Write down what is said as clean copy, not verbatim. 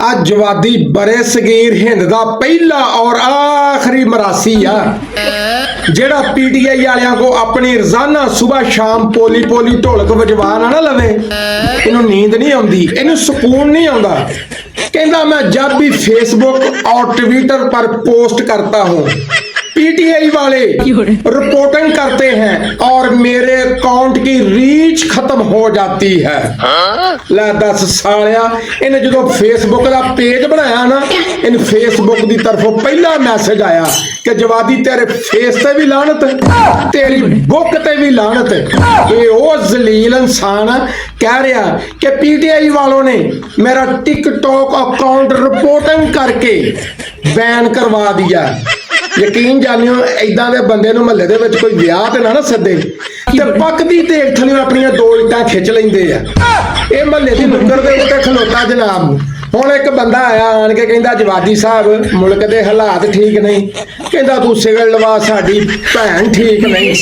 आज जवादी बरे सगीर हिंद दा पहला और आखिरी मरासी आ जेड़ा पीटीआई वालियां को अपनी रोजाना सुबह शाम पोली पोली ढोलक वजवा ना लवे इन्हू नींद नहीं आती, इन्हू सुकून नहीं आता। कहता मैं जब भी फेसबुक और ट्विटर पर पोस्ट करता हूँ पीटीआई वाले रिपोर्टिंग करते हैं और मेरे अकाउंट की रीच खत्म हो जाती है। लै दस सालिया इन्हें जो फेसबुक का पेज बनाया ना, इन फेसबुक की तरफों पहला मैसेज आया कि जवादी तेरे फेस ते भी लानत, तेरी बुक ते भी लानत। ये वो जलील इंसान कह रहा कि पीटीआई वालों ने मेरा टिकटॉक अकाउंट रिपोर्टिंग करके बैन करवा दिया। यकीन जानियो इदां दे बंदे नूं महल्ले दे विच कोई विआह ते ना सद्दे ते पकदी तेल थल्ले अपनी दो इट्टां खिच लैंदे आ। ये महल्ले दी नुक्कड़ दे उत्ते खलोता जनाब। हुण एक बंदा आया आण के कहंदा जवादी साहब मुल्क दे हालात ठीक नहीं, कहंदा तूं सिगल लवा साडी भैन ठीक नहीं।